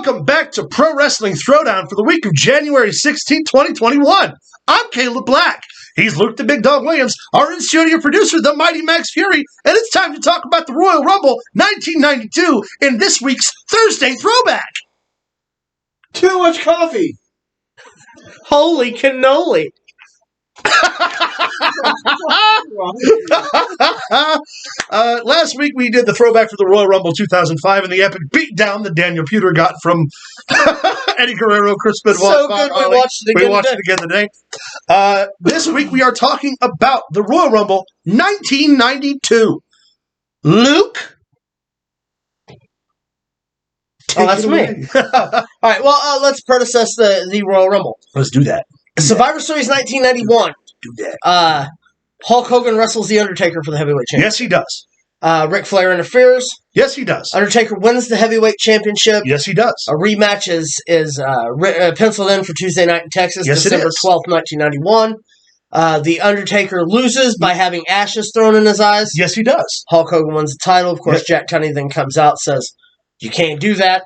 Welcome back to Pro Wrestling Throwdown for the week of January 16, 2021. I'm Caleb Black. He's Luke the Big Dog Williams, our in-studio producer, the Mighty Max Fury, and it's time to talk about the Royal Rumble 1992 in this week's Thursday Throwback. Too much coffee. Holy cannoli. Last week we did the throwback for the Royal Rumble 2005 and the epic beatdown that Daniel Puder got from Eddie Guerrero, Chris Benoit. So good, we watched it again today. This week we are talking about the Royal Rumble 1992. Luke? Oh, that's me. All right, well, let's predecess the Royal Rumble. Let's do that. Survivor Series 1991. Do that. Hulk Hogan wrestles The Undertaker for the heavyweight championship. Yes, he does. Ric Flair interferes. Yes, he does. Undertaker wins the heavyweight championship. Yes, he does. A rematch is penciled in for Tuesday night in Texas, Yes, December 12th, 1991. The Undertaker loses by having ashes thrown in his eyes. Yes, he does. Hulk Hogan wins the title. Of course, Yep. Jack Tunney then comes out, says, "You can't do that."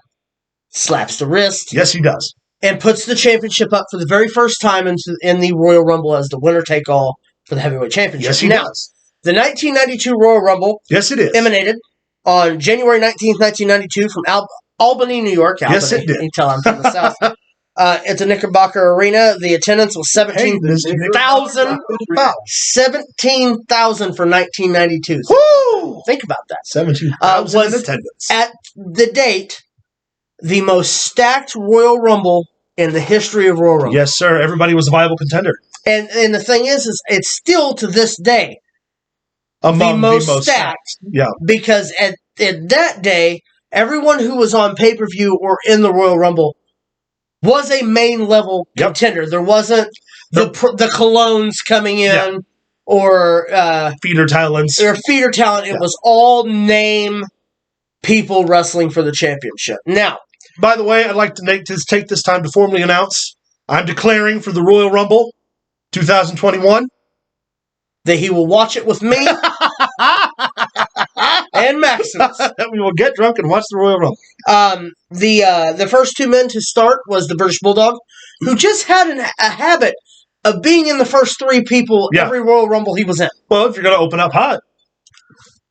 Slaps the wrist. Yes, he does. And puts the championship up for the very first time in the Royal Rumble as the winner-take-all for the heavyweight championship. Yes, he does. The 1992 Royal Rumble Yes, it is. emanated on January 19th, 1992 from Albany, New York. Albany. Yes, it did. You can tell I'm from the South. It's a Knickerbocker Arena. The attendance was 17,000. 17,000 for 1992. So Woo! think about that. 17,000 in Was attendance. At the date, the most stacked Royal Rumble in the history of Royal Rumble. Yes, sir. Everybody was a viable contender. And the thing is it's still to this day Among the most stacked. Yeah. Because at that day, everyone who was on pay-per-view or in the Royal Rumble was a main level contender. There wasn't the Colognes coming in or feeder talents. Or feeder talent. It was all name people wrestling for the championship. Now, by the way, I'd like to take this time to formally announce I'm declaring for the Royal Rumble 2021 that he will watch it with me and Maximus. We will get drunk and watch the Royal Rumble. The first two men to start was the British Bulldog, who just had a habit of being in the first three people every Royal Rumble he was in. Well, if you're going to open up hot,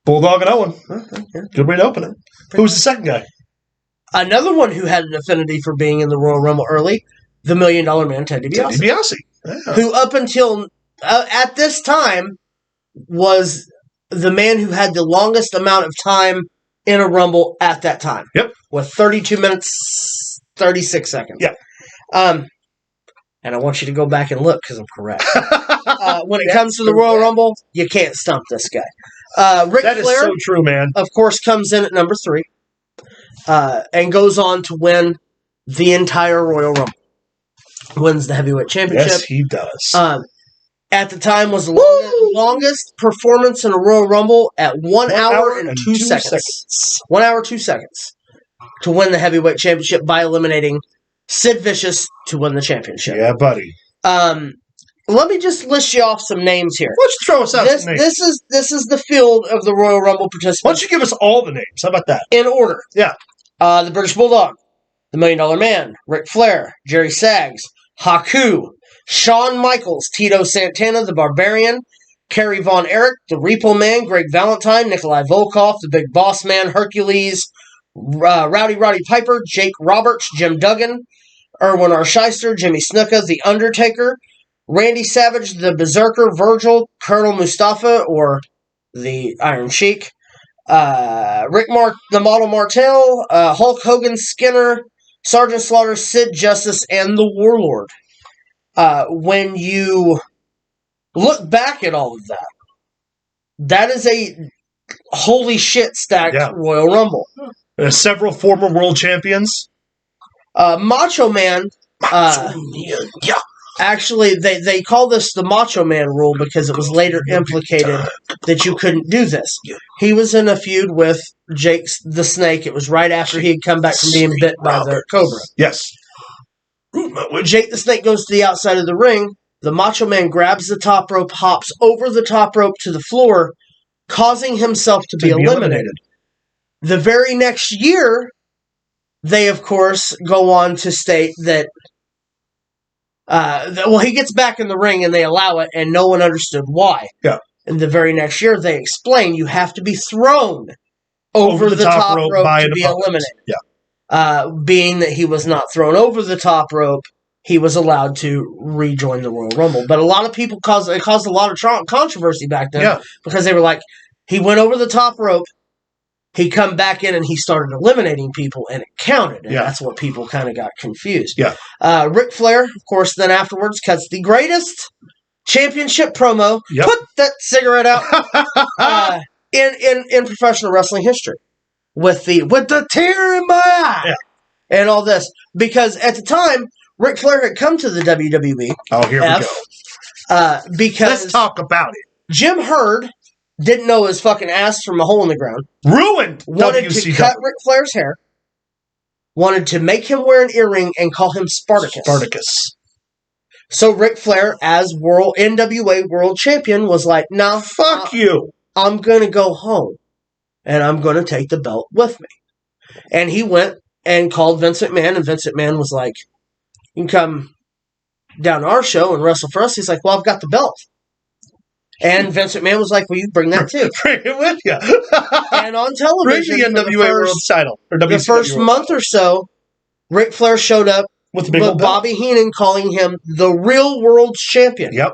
Bulldog and Owen. Good way to open it. Who was the second guy? Another one who had an affinity for being in the Royal Rumble early, the $1 Million Man, Ted DiBiase. Ted DiBiase. Yeah. Who up until at this time was the man who had the longest amount of time in a Rumble at that time. Yep. With 32 minutes, 36 seconds. Yeah. And I want you to go back and look because I'm correct. When it comes to the Royal Rumble, you can't stump this guy. Ric Flair, is so true, man. Of course, comes in at number 3 and goes on to win the entire Royal Rumble. Wins the heavyweight championship. Yes, he does. At the time was the longest performance in a Royal Rumble at 1 hour and 2 seconds. 1 hour, 2 seconds to win the heavyweight championship by eliminating Sid Vicious to win the championship. Yeah, buddy. Let me just list you off some names here. Why don't you throw us out some names? This is the field of the Royal Rumble participants. Why don't you give us all the names? How about that? In order. Yeah. The British Bulldog, the $1 Million Man, Ric Flair, Jerry Saggs, Haku, Shawn Michaels, Tito Santana, the Barbarian, Kerry Von Erich, the Repo Man, Greg Valentine, Nikolai Volkov, the Big Boss Man, Hercules, Rowdy Roddy Piper, Jake Roberts, Jim Duggan, Erwin R. Shyster, Jimmy Snuka, The Undertaker, Randy Savage, the Berserker, Virgil, Colonel Mustafa, or the Iron Sheik, the Model Martel, Hulk Hogan, Skinner, Sergeant Slaughter, Sid Justice, and the Warlord. When you look back at all of that, that is a holy shit stacked Royal Rumble. There's several former world champions. Macho Man. Actually, they call this the Macho Man rule because it was later implicated that you couldn't do this. He was in a feud with Jake the Snake. It was right after he had come back from being bit by the Cobra. Yes. When Jake the Snake goes to the outside of the ring, the Macho Man grabs the top rope, hops over the top rope to the floor, causing himself to be eliminated. The very next year, they, of course, go on to state that, he gets back in the ring and they allow it, and no one understood why. Yeah. And the very next year, they explain you have to be thrown over the top rope to be eliminated. Yeah. Being that he was not thrown over the top rope, he was allowed to rejoin the Royal Rumble. But a lot of people caused a lot of controversy back then because they were like, he went over the top rope, he come back in and he started eliminating people, and it counted. And that's what people kind of got confused. Yeah. Ric Flair, of course, then afterwards cuts the greatest championship promo. Yep. Put that cigarette out. In professional wrestling history. With the tear in my eye and all this. Because at the time, Ric Flair had come to the WWE. Oh, here we go. Because let's talk about it. Jim Herd didn't know his fucking ass from a hole in the ground. Ruined Wanted WCW. to cut Ric Flair's hair. Wanted to make him wear an earring and call him Spartacus. So Ric Flair, as NWA World Champion, was like, "Nah, fuck you. I'm gonna go home, and I'm gonna take the belt with me." And he went and called Vince McMahon, and Vince McMahon was like, "You can come down to our show and wrestle for us." He's like, "Well, I've got the belt." And Vince McMahon was like, "Well, you bring that too." Bring it with you. And on television, bring the NWA World title. Or the first month or so, Ric Flair showed up with Bobby Heenan calling him the real world's champion. Yep.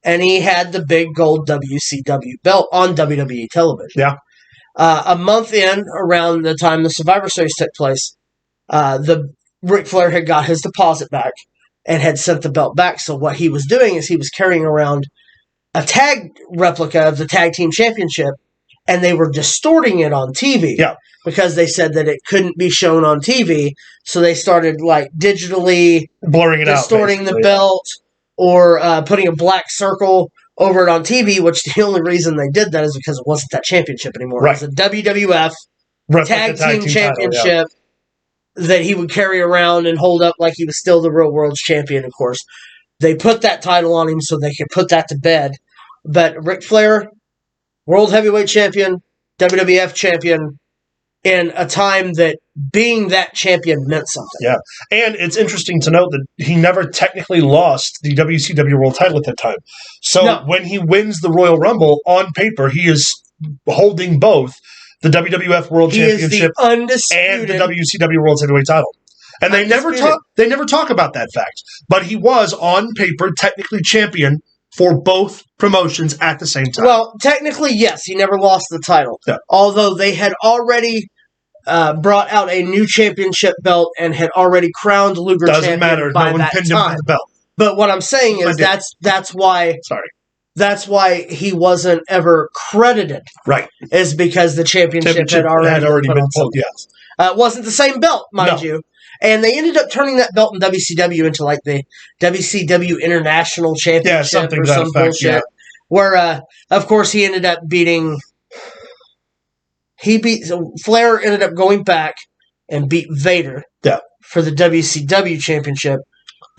And he had the big gold WCW belt on WWE television. Yeah. A month in, around the time the Survivor Series took place, Ric Flair had got his deposit back and had sent the belt back. So what he was doing is he was carrying around a tag replica of the Tag Team Championship, and they were distorting it on TV. Yeah. Because they said that it couldn't be shown on TV, so they started like digitally blurring it distorting the belt, or putting a black circle over it on TV, which the only reason they did that is because it wasn't that championship anymore. Right. It was a WWF Tag Team Championship that he would carry around and hold up like he was still the real world's champion, of course. They put that title on him so they could put that to bed. But Ric Flair, World Heavyweight Champion, WWF Champion, in a time that being that champion meant something. Yeah. And it's interesting to note that he never technically lost the WCW World title at that time. So when he wins the Royal Rumble, on paper, he is holding both the WWF World Championship and the WCW World Heavyweight title. And they never talk about that fact. But he was, on paper, technically champion for both promotions at the same time. Well, technically, yes. He never lost the title. Yeah. Although they had already brought out a new championship belt and had already crowned Luger champion by no one that pinned time. him to the belt. But what I'm saying is that's why he wasn't ever credited. Right. Is because the championship had already been pulled. Yes. It wasn't the same belt, mind you. And they ended up turning that belt in WCW into like the WCW International Championship or some bullshit. Yeah. Where, of course, he ended up beating... Flair ended up going back and beat Vader for the WCW Championship.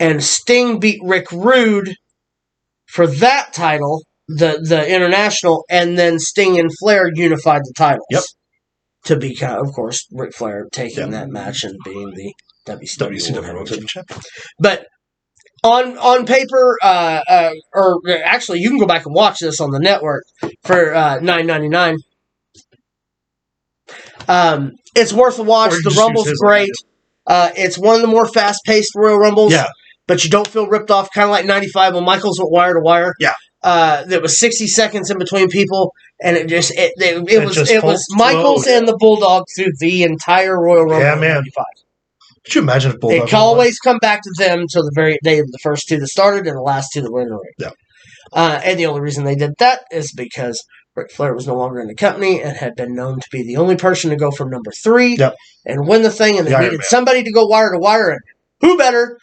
And Sting beat Rick Rude for that title, the International, and then Sting and Flair unified the titles. Yep. To be, of course, Ric Flair taking that match and being the WCW World Championship. But on paper, or actually, you can go back and watch this on the network for $9.99. It's worth a watch. The Rumble's great. It's one of the more fast-paced Royal Rumbles. Yeah. But you don't feel ripped off, kind of like 95 when Michaels went wire to wire. Yeah. There was 60 seconds in between people, and it was Michaels and the Bulldog through the entire Royal Rumble. Yeah, man. 95. Could you imagine if Bulldog? It can always come back to them until the very day of the first two that started and the last two that were in the ring. Yeah. And the only reason they did that is because Ric Flair was no longer in the company and had been known to be the only person to go from number 3 and win the thing, and they needed somebody to go wire to wire, and who better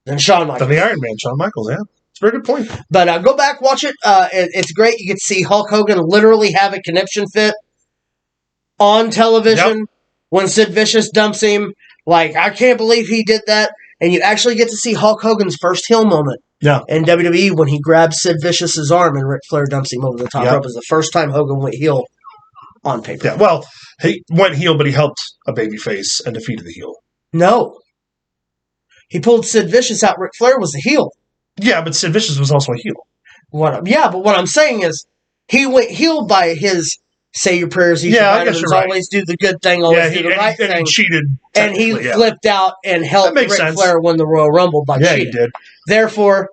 than Shawn Michaels? Than the Iron Man, Shawn Michaels, yeah. It's a very good point. But go back, watch it. It's great. You get to see Hulk Hogan literally have a conniption fit on television when Sid Vicious dumps him. Like, I can't believe he did that. And you actually get to see Hulk Hogan's first heel moment in WWE when he grabs Sid Vicious's arm and Ric Flair dumps him over the top rope. It was the first time Hogan went heel on paper. Yeah, well, He went heel, but he helped a babyface and defeated the heel. No. He pulled Sid Vicious out. Ric Flair was the heel. Yeah, but Sid Vicious was also a heel. But what I'm saying is, he went heel by his say your prayers, eat your vitamins, always do the good thing, always do the right thing. And he cheated. And he flipped out and helped Ric Flair win the Royal Rumble by cheating. Yeah, he did. Therefore,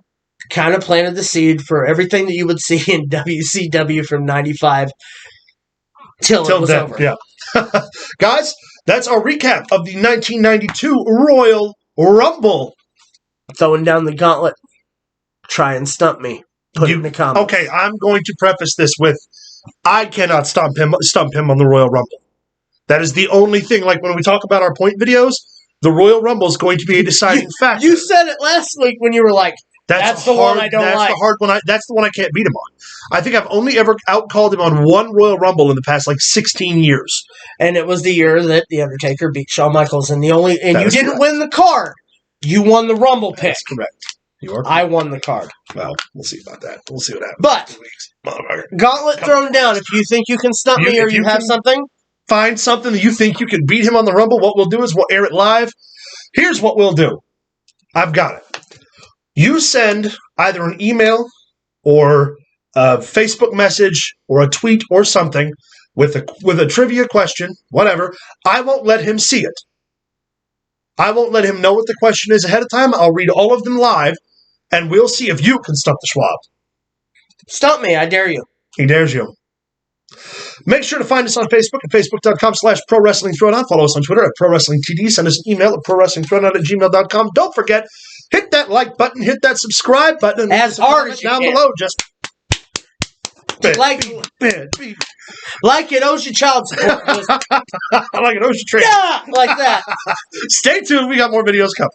kind of planted the seed for everything that you would see in WCW from 95 till it was over. Yeah. Guys, that's our recap of the 1992 Royal Rumble. Throwing down the gauntlet. Try and stump me. Put it in the comments. Okay, I'm going to preface this with, I cannot stump him on the Royal Rumble. That is the only thing. Like when we talk about our point videos, the Royal Rumble is going to be a deciding factor. You said it last week when you were like, that's the one I don't like. That's the hard one. That's the one I can't beat him on. I think I've only ever outcalled him on one Royal Rumble in the past 16 years. And it was the year that The Undertaker beat Shawn Michaels, and you didn't win the card. You won the Rumble pick. That's correct. I won the card. Well, we'll see about that. We'll see what happens. But gauntlet thrown down. If you think you can stump me or you have something, find something that you think you can beat him on the Rumble. What we'll do is we'll air it live. Here's what we'll do. I've got it. You send either an email or a Facebook message or a tweet or something with a trivia question, whatever. I won't let him see it. I won't let him know what the question is ahead of time. I'll read all of them live, and we'll see if you can stump the Schwab. Stump me, I dare you. He dares you. Make sure to find us on Facebook at facebook.com/ProWrestlingThrowdown. Follow us on Twitter at ProWrestlingTD. Send us an email at ProWrestlingThrowdown@gmail.com. Don't forget, hit that like button, hit that subscribe button. As hard as you down can. Below. Just like it owes you child support. like an ocean train. Yeah, like that. Stay tuned. We got more videos coming.